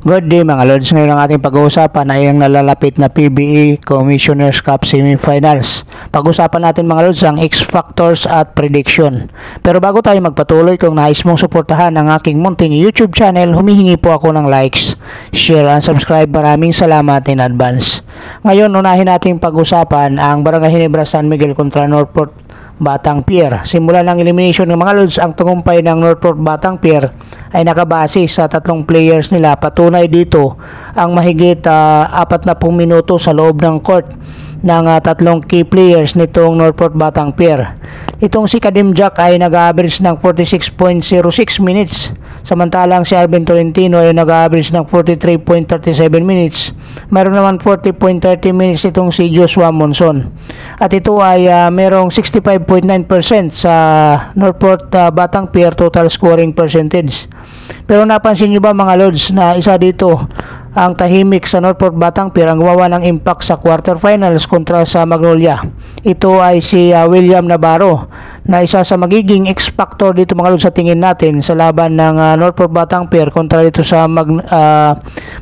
Good day mga Lods. Ngayon ang ating pag-uusapan ay ang nalalapit na PBA Commissioner's Cup Semifinals. Pag-usapan natin mga Lods ang X-Factors at Prediction. Pero bago tayo magpatuloy, kung nais mong suportahan ang aking munting YouTube channel, humihingi po ako ng likes, share and subscribe. Maraming salamat in advance. Ngayon, unahin natin pag-usapan ang Barangay Ginebra San Miguel kontra Northport Batang Pier. Simula ng elimination ng mga Lods, ang tagumpay ng Northport Batang Pier ay nakabase sa tatlong players nila. Patunay dito ang mahigit 40 minuto sa loob ng court ng tatlong key players nitong Northport Batang Pier. Itong si Kadim Jack ay nag-average ng 46.06 minutes, samantalang si Arvin Tolentino ay nag-average ng 43.37 minutes. Mayroon naman 40.30 minutes itong si Joshua Monson. At ito ay merong 65.9% sa Northport Batang Pier total scoring percentage. Pero napansin nyo ba mga Lods na isa dito ang tahimik sa Northport Batang Pier ang gumawa ng impact sa quarterfinals kontra sa Magnolia? Ito ay si William Navarro, na isa sa magiging X-Factor dito mga Lods sa tingin natin sa laban ng Northport Batang Pier kontra dito sa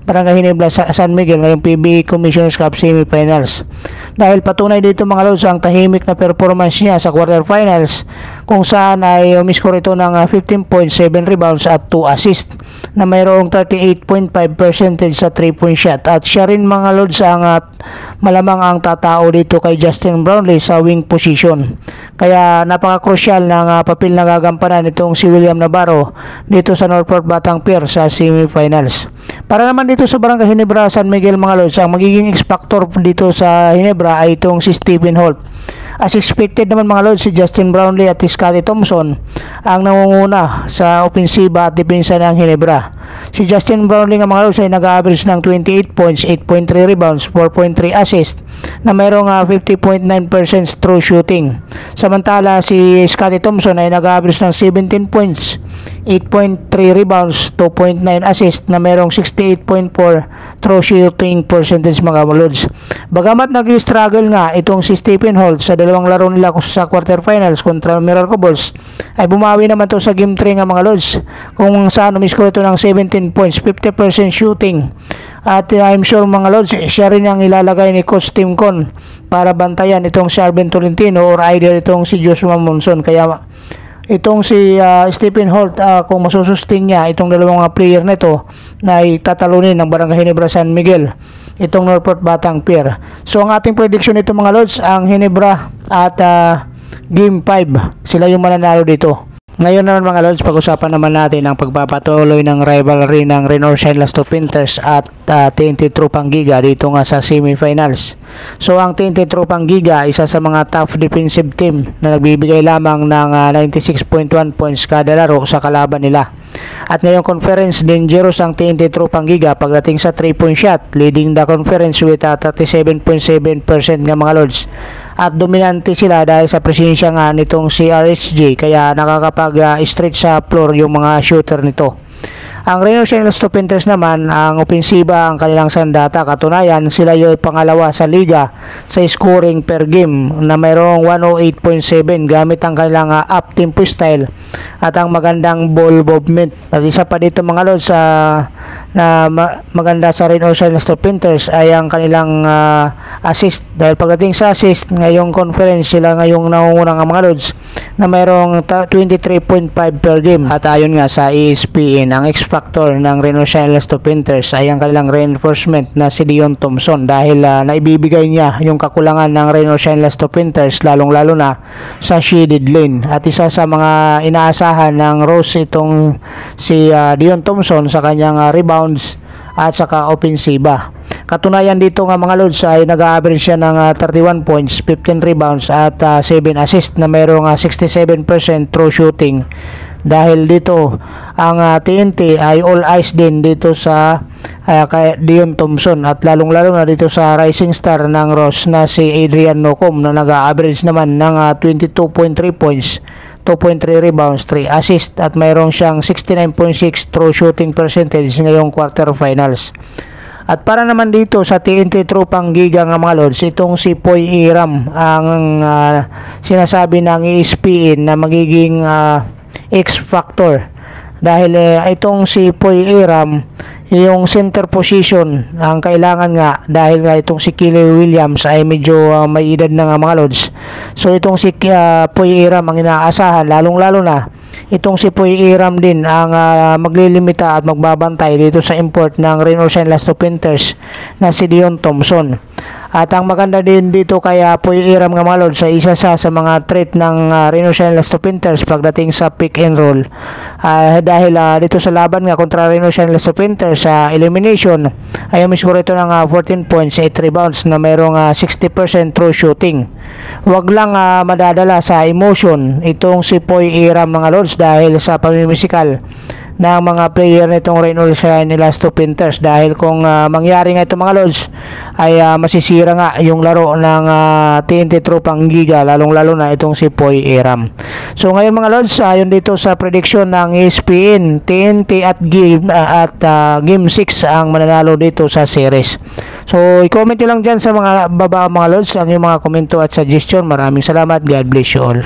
Barangay Ginebra San Miguel ngayong PBA Commissioner's Cup Semifinals. Dahil patunay dito mga Lods ang tahimik na performance niya sa quarterfinals, kung saan ay umiskor ito ng 15.7 rebounds at 2 assists na mayroong 38.5% sa 3-point shot. At siya rin mga Lods ang malamang ang tatao dito kay Justin Brownlee sa wing position. Kaya napaka-crucial ng papel na gagampanan itong si William Navarro dito sa Northport Batang Pier sa semifinals. Para naman dito sa Barangay Ginebra San Miguel mga Lods, ang magiging X-Factor dito sa Ginebra ay itong si Stephen Holt. As expected naman mga Lods, si Justin Brownlee at Scottie Thompson ang nangunguna sa opensiba at depensa ng Ginebra. Si Justin Brownlee nga mga Lods ay nag-average ng 28 points, 8.3 rebounds, 4.3 assists na mayroong 50.9% true shooting. Samantala si Scottie Thompson ay nag-average ng 17 points, 8.3 rebounds, 2.9 assists na mayroong 68.4 true shooting percentage mga Lods. Bagamat nag-struggle nga itong si Stephen Holt sa dalawang laro nila sa quarterfinals kontra Miracle Bulls, ay bumawi naman to sa game 3 nga mga Lods, kung saan umiskor ito ng 17 points, 50% shooting. At I'm sure mga Lods, siya rin ang ilalagay ni Coach Tim Con para bantayan itong si Arvin Tolentino or either itong si Joshua Monson. Kaya itong si Stephen Holt, kung masusustain niya itong dalawang player na ito, na itatalunin ng Barangay Ginebra San Miguel itong Northport Batang Pier. So ang ating prediction nito mga Lods, ang Ginebra at Game 5 sila yung mananalo dito. Ngayon naman mga Lods, pag-usapan naman natin ang pagpapatuloy ng rivalry ng Reynor Shine Las Tupinters at TNT Tropang Giga dito nga sa semifinals. So ang TNT Tropang Giga, isa sa mga tough defensive team na nagbibigay lamang ng 96.1 points kada laro sa kalaban nila. At ngayong conference, dangerous ang TNT Tropang Giga pagdating sa 3-point shot, leading the conference with 37.7% nga mga Lods. At dominante sila dahil sa presensya nga nitong si RHJ, kaya nakakapag-stretch sa floor yung mga shooter nito. Ang Reynor Shine Las Tupinters naman, ang opensiba ang kanilang sandata. Katunayan, sila yung pangalawa sa liga sa scoring per game na mayroong 108.7 gamit ang kanilang up tempo style at ang magandang ball movement. At isa pa dito mga Lods na maganda sa Reynor Shine Las Tupinters ay ang kanilang assist. Dahil pagdating sa assist, ngayong conference sila ngayong nangungunang mga Lods na mayroong 23.5 per game. At ayon nga sa ESPN, ang X-Factor ng Reynor Shine Las Tupinters ay ang kanilang reinforcement na si Dion Thompson, dahil naibibigay niya yung kakulangan ng Reynor Shine Las Tupinters lalong-lalo na sa shaded lane. At isa sa mga inaasahan ng Rose itong si Dion Thompson sa kanyang rebounds at saka opensiba. Katunayan dito nga mga Lods ay nag-average siya ng 31 points, 15 rebounds at 7 assists na mayroong 67% true shooting. Dahil dito ang TNT ay all eyes din dito sa kay Dion Thompson, at lalong-lalo na dito sa rising star ng Ross na si Adrian Nocom na nag-average naman ng 22.3 points, 2.3 rebounds, 3 assists at mayroong siyang 69.6 true shooting percentage ngayong quarterfinals. At para naman dito sa TNT Tropang Giga nga mga Lods, itong si Poy Iram ang sinasabi ng ESPN na magiging X-Factor. Dahil itong si Poy Iram yung center position ang kailangan nga dahil nga itong si Killy Williams ay medyo may edad na nga mga lods. So itong si Poy Iram ang inaasahan, lalong lalo na itong si Poy Iram din ang maglilimita at magbabantay dito sa import ng Reynolds and Lastro Printers na si Dion Thompson. At ang maganda din dito kay Poy Iram nga mga lods sa isa sa mga trait ng Reynolds and Lastro Printers pagdating sa pick and roll. Dahil dito sa laban nga kontra Reynolds and Lastro Printers sa elimination ay umiscore ito ng 14 points, 8 rebounds na mayroong 60% true shooting. Huwag lang madadala sa emotion itong si Poy Iram mga lods dahil sa pamimisikal ng mga player nitong Reynolds and Lastro Printers, dahil kung mangyari nga ito mga lods ay masisira nga yung laro ng TNT Tropang Giga, lalong lalo na itong si Poy Iram. So ngayon mga lods, ayon dito sa prediction ng ESPN, TNT at Game 6 ang mananalo dito sa series. So i-comment nyo lang dyan sa mga baba mga lods ang yung mga komento at suggestion. Maraming salamat. God bless you all.